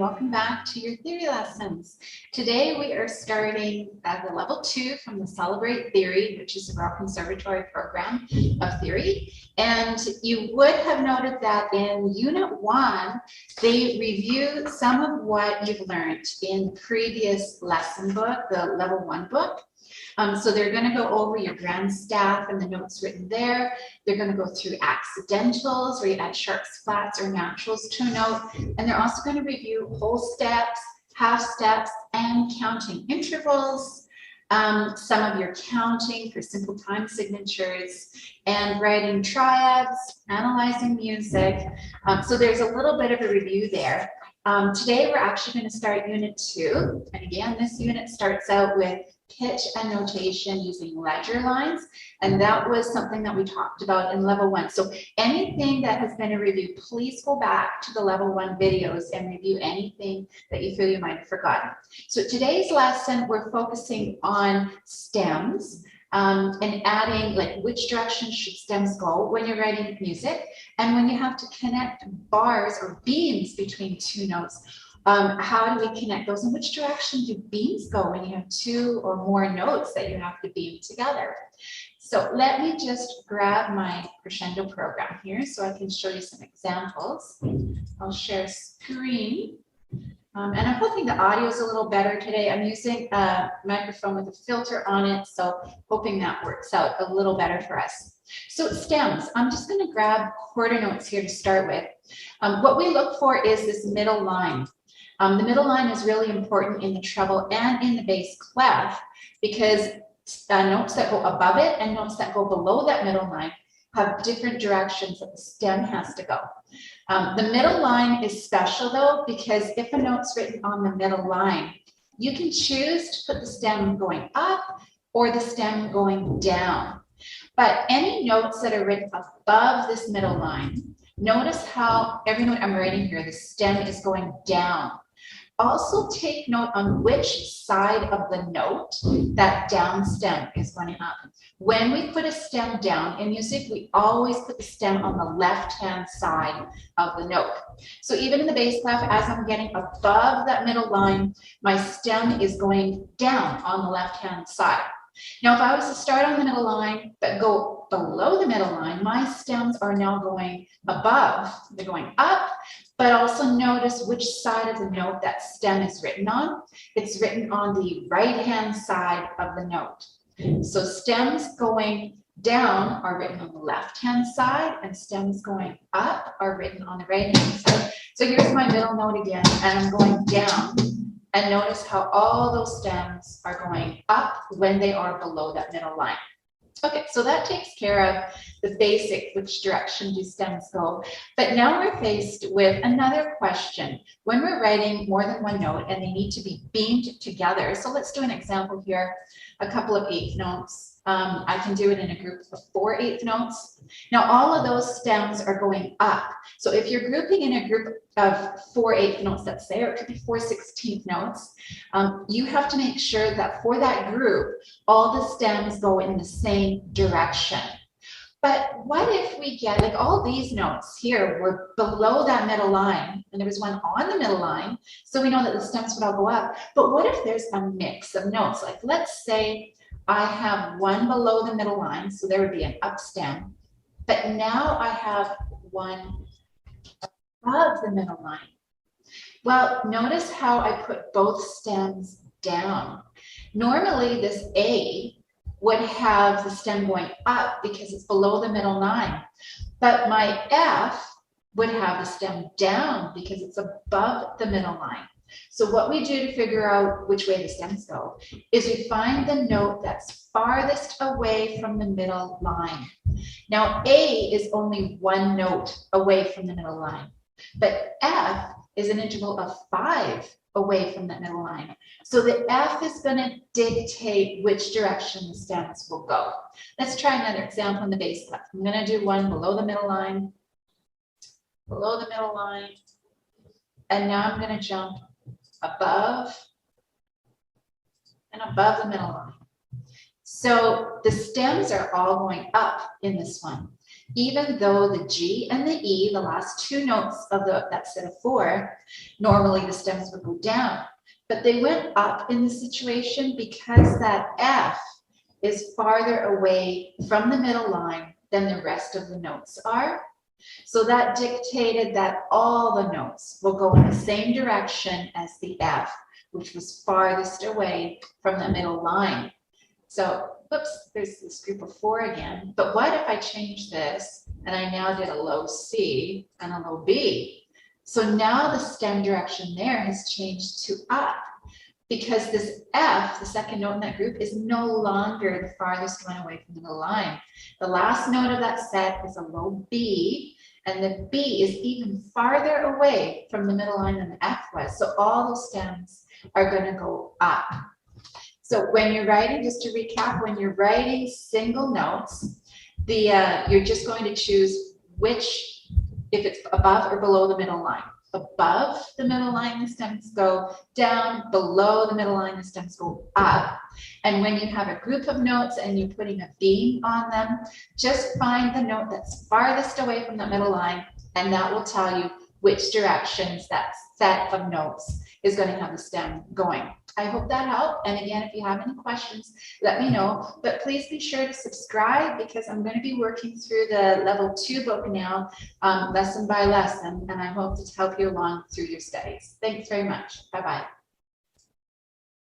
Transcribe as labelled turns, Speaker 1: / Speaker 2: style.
Speaker 1: welcome back to your theory lessons. Today we are starting at the level 2 from the Celebrate Theory, which is a Royal Conservatory program of theory. And you would have noted that in Unit 1, they review some of what you've learned in previous lesson book, the level 1 book. So they're going to go over your grand staff and the notes written there. They're going to go through accidentals, where you add sharps, flats, or naturals to a note. And they're also going to review whole steps, half steps, and counting intervals, some of your counting for simple time signatures, and writing triads, analyzing music. So there's a little bit of a review there. Today we're actually going to start Unit 2. And again, this unit starts out with pitch and notation using ledger lines, and that was something that we talked about in level 1. So anything that has been a review, please go back to the level 1 videos and review anything that you feel you might have forgotten. So today's lesson, we're focusing on stems and adding like which direction should stems go when you're writing music, and when you have to connect bars or beams between two notes. How do we connect those, and which direction do beams go when you have two or more notes that you have to beam together? So let me just grab my crescendo program here so I can show you some examples. I'll share screen. And I'm hoping the audio is a little better today. I'm using a microphone with a filter on it, so hoping that works out a little better for us. So stems, I'm just going to grab quarter notes here to start with. What we look for is this middle line. The middle line is really important in the treble and in the bass clef because notes that go above it and notes that go below that middle line have different directions that the stem has to go. The middle line is special though, because if a note's written on the middle line, you can choose to put the stem going up or the stem going down. But any notes that are written above this middle line, notice how every note I'm writing here, the stem is going down. Also take note on which side of the note that down stem is going up. When we put a stem down in music, we always put the stem on the left-hand side of the note. So even in the bass clef, as I'm getting above that middle line, my stem is going down on the left-hand side. Now, if I was to start on the middle line, but go below the middle line, my stems are now going above. They're going up, but also notice which side of the note that stem is written on. It's written on the right-hand side of the note. So stems going down are written on the left-hand side, and stems going up are written on the right-hand side. So here's my middle note again, and I'm going down. And notice how all those stems are going up when they are below that middle line. Okay, so that takes care of the basic, which direction do stems go. But now we're faced with another question. When we're writing more than one note and they need to be beamed together, so let's do an example here, a couple of eighth notes. I can do it in a group of 4 eighth notes. Now all of those stems are going up. So if you're grouping in a group of 4 eighth notes, let's say, or it could be 4 16th notes, you have to make sure that for that group, all the stems go in the same direction. But what if we get, like all these notes here were below that middle line, and there was one on the middle line, so we know that the stems would all go up. But what if there's a mix of notes? Like let's say I have one below the middle line, so there would be an up stem. But now I have one above the middle line. Well, notice how I put both stems down. Normally this A would have the stem going up because it's below the middle line. But my F would have the stem down because it's above the middle line. So what we do to figure out which way the stems go is we find the note that's farthest away from the middle line. Now A is only one note away from the middle line, but F is an interval of 5 away from that middle line. So the F is going to dictate which direction the stems will go. Let's try another example in the bass clef. I'm going to do one below the middle line, and now I'm going to jump above and above the middle line. So the stems are all going up in this one, even though the G and the E, the last two notes of that set of four, normally the stems would go down, but they went up in this situation because that F is farther away from the middle line than the rest of the notes are. So that dictated that all the notes will go in the same direction as the F, which was farthest away from the middle line. So, whoops, there's this group of four again. But what if I change this and I now did a low C and a low B? So now the stem direction there has changed to up, because this F, the second note in that group, is no longer the farthest one away from the middle line. The last note of that set is a low B, and the B is even farther away from the middle line than the F was. So all those stems are going to go up. So when you're writing, just to recap, when you're writing single notes, you're just going to choose which, if it's above or below the middle line. Above the middle line, the stems go down. Below the middle line, the stems go up. And when you have a group of notes and you're putting a beam on them, just find the note that's farthest away from the middle line, and that will tell you which directions that set of notes is going to have the stem going. I hope that helped. And again, if you have any questions, let me know. But please be sure to subscribe, because I'm going to be working through the level 2 book now, lesson by lesson, and I hope to help you along through your studies. Thanks very much. Bye-bye.